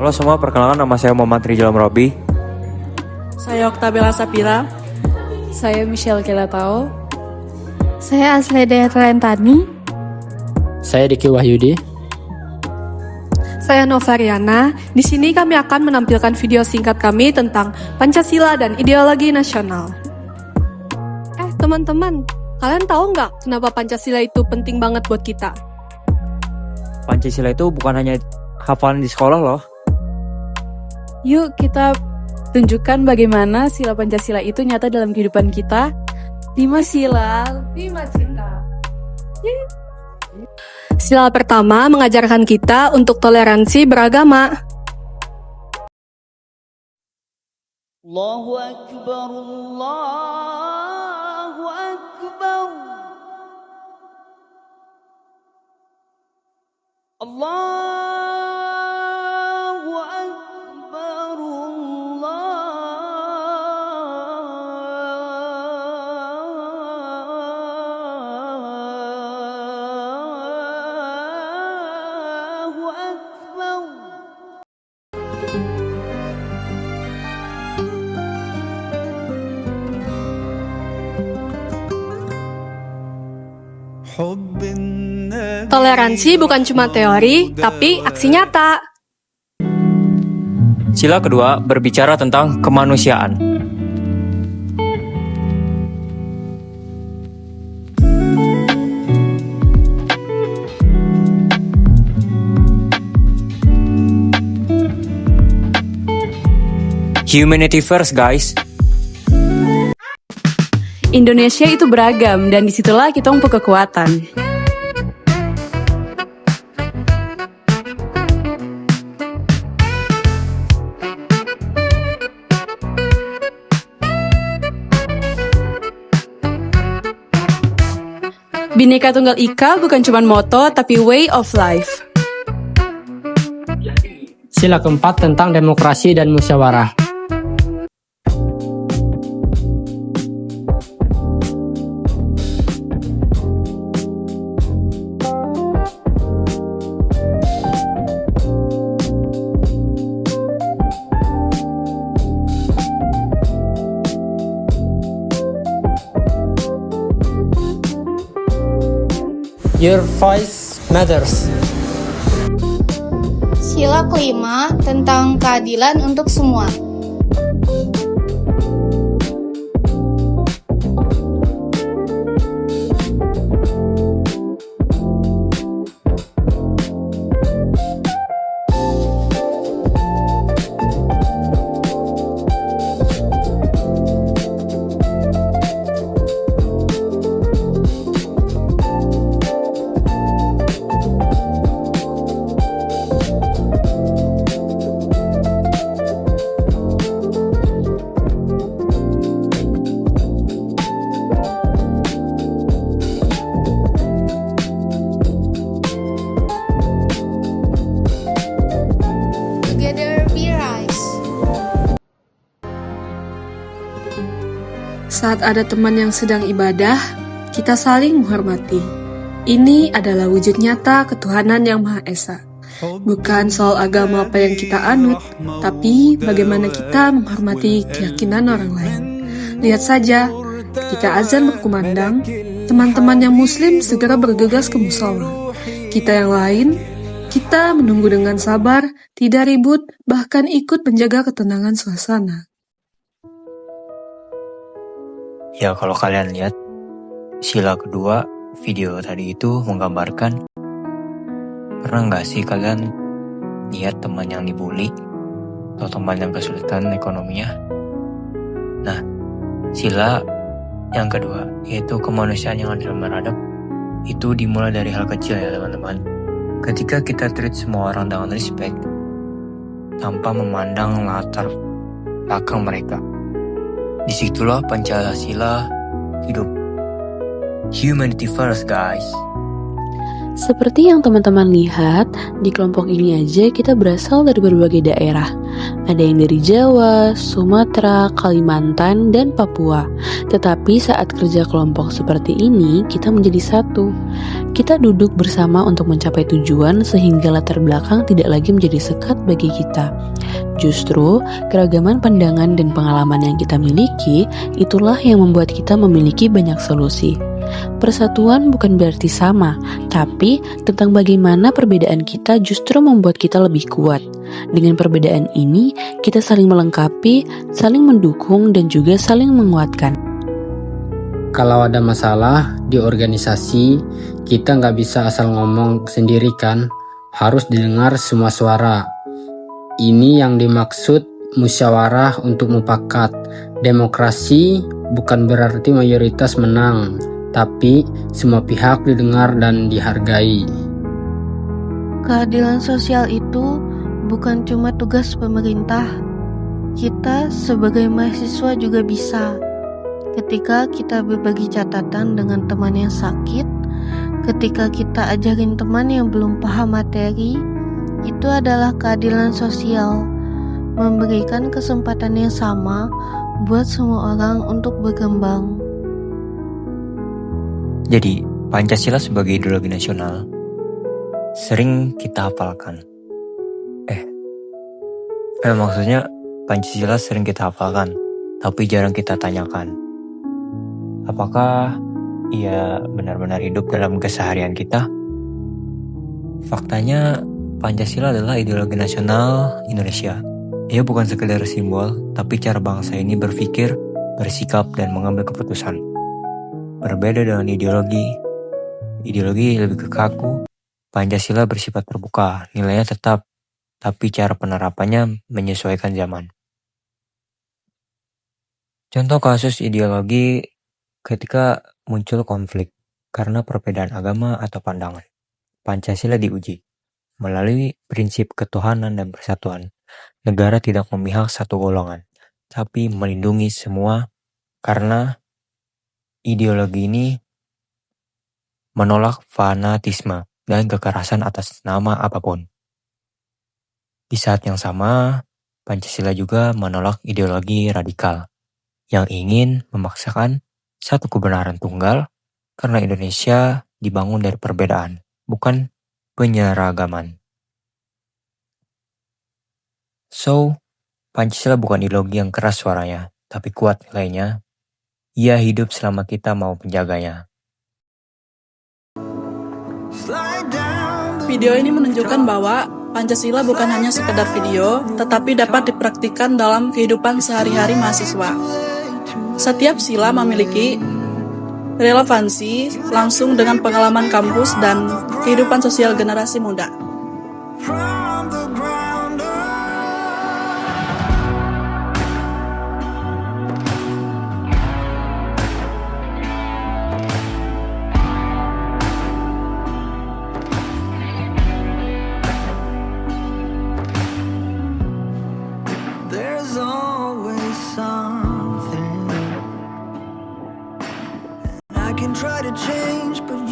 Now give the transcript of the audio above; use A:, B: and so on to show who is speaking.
A: Halo semua, perkenalkan nama saya Muhammad Rizal Robi.
B: Saya Oktabella Sapira.
C: Saya Michelle Kelatao.
D: Saya Asleda Rentani.
E: Saya Diki Wahyudi.
B: Saya Novariana. Di sini kami akan menampilkan video singkat kami tentang Pancasila dan ideologi nasional. Teman-teman, kalian tahu nggak kenapa Pancasila itu penting banget buat kita?
A: Pancasila itu bukan hanya hafalan di sekolah loh.
C: Yuk kita tunjukkan bagaimana sila Pancasila itu nyata dalam kehidupan kita. 5 sila.
B: Sila pertama mengajarkan kita untuk toleransi beragama.
F: Allahu Akbar, Allahu Akbar. Allahu Akbar, Allahu Akbar.
B: Toleransi bukan cuma teori, tapi aksi nyata.
A: Sila kedua berbicara tentang kemanusiaan. Humanity first, guys.
C: Indonesia itu beragam dan disitulah kita mempunyai kekuatan. Bhinneka Tunggal Ika bukan cuma moto, tapi way of life.
E: Sila keempat tentang demokrasi dan musyawarah. Your voice matters.
D: Sila kelima tentang keadilan untuk semua. Together we rise.
B: Saat ada teman yang sedang ibadah, kita saling menghormati. Ini adalah wujud nyata ketuhanan yang Maha Esa. Bukan soal agama apa yang kita anut, tapi bagaimana kita menghormati keyakinan orang lain. Lihat saja, ketika azan berkumandang, teman-teman yang muslim segera bergegas ke musola. Kita yang lain, kita menunggu dengan sabar, tidak ribut, bahkan ikut menjaga ketenangan suasana.
A: Ya, kalau kalian lihat, sila kedua video tadi itu menggambarkan, pernah nggak sih kalian lihat teman yang dibully atau teman yang kesulitan ekonominya? Nah, sila yang kedua, yaitu kemanusiaan yang adil beradab, itu dimulai dari hal kecil ya teman-teman. Ketika kita treat semua orang dengan respect, tanpa memandang latar belakang mereka, disitulah Pancasila hidup. Humanity first, guys.
C: Seperti yang teman-teman lihat, di kelompok ini aja kita berasal dari berbagai daerah. Ada yang dari Jawa, Sumatera, Kalimantan, dan Papua. Tetapi saat kerja kelompok seperti ini, kita menjadi satu. Kita duduk bersama untuk mencapai tujuan sehingga latar belakang tidak lagi menjadi sekat bagi kita. Justru, keragaman pandangan dan pengalaman yang kita miliki, itulah yang membuat kita memiliki banyak solusi. Persatuan bukan berarti sama, tapi tentang bagaimana perbedaan kita justru membuat kita lebih kuat. Dengan perbedaan ini, kita saling melengkapi, saling mendukung, dan juga saling menguatkan.
E: Kalau ada masalah di organisasi, kita nggak bisa asal ngomong sendiri kan, harus didengar semua suara. Ini yang dimaksud musyawarah untuk mufakat. Demokrasi bukan berarti mayoritas menang, tapi semua pihak didengar dan dihargai.
G: Keadilan sosial itu bukan cuma tugas pemerintah. Kita sebagai mahasiswa juga bisa. Ketika kita berbagi catatan dengan teman yang sakit, ketika kita ajarin teman yang belum paham materi, itu adalah keadilan sosial, memberikan kesempatan yang sama buat semua orang untuk berkembang.
A: Jadi, Pancasila sebagai ideologi nasional sering kita hafalkan. Maksudnya Pancasila sering kita hafalkan, tapi jarang kita tanyakan. Apakah ia benar-benar hidup dalam keseharian kita? Faktanya, Pancasila adalah ideologi nasional Indonesia. Ia bukan sekedar simbol, tapi cara bangsa ini berpikir, bersikap, dan mengambil keputusan. Berbeda dengan ideologi lebih ke kaku. Pancasila bersifat terbuka, nilainya tetap, tapi cara penerapannya menyesuaikan zaman. Contoh kasus ideologi ketika muncul konflik karena perbedaan agama atau pandangan. Pancasila diuji. Melalui prinsip ketuhanan dan persatuan, negara tidak memihak satu golongan, tapi melindungi semua karena ideologi ini menolak fanatisme dan kekerasan atas nama apapun. Di saat yang sama, Pancasila juga menolak ideologi radikal yang ingin memaksakan satu kebenaran tunggal karena Indonesia dibangun dari perbedaan, bukan penyeragaman. So, Pancasila bukan ideologi yang keras suaranya, tapi kuat nilainya. Ia hidup selama kita mau menjaganya.
H: Video ini menunjukkan bahwa Pancasila bukan hanya sekedar video, tetapi dapat dipraktikkan dalam kehidupan sehari-hari mahasiswa. Setiap sila memiliki relevansi langsung dengan pengalaman kampus dan kehidupan sosial generasi muda.
F: There's always something I can try to change, but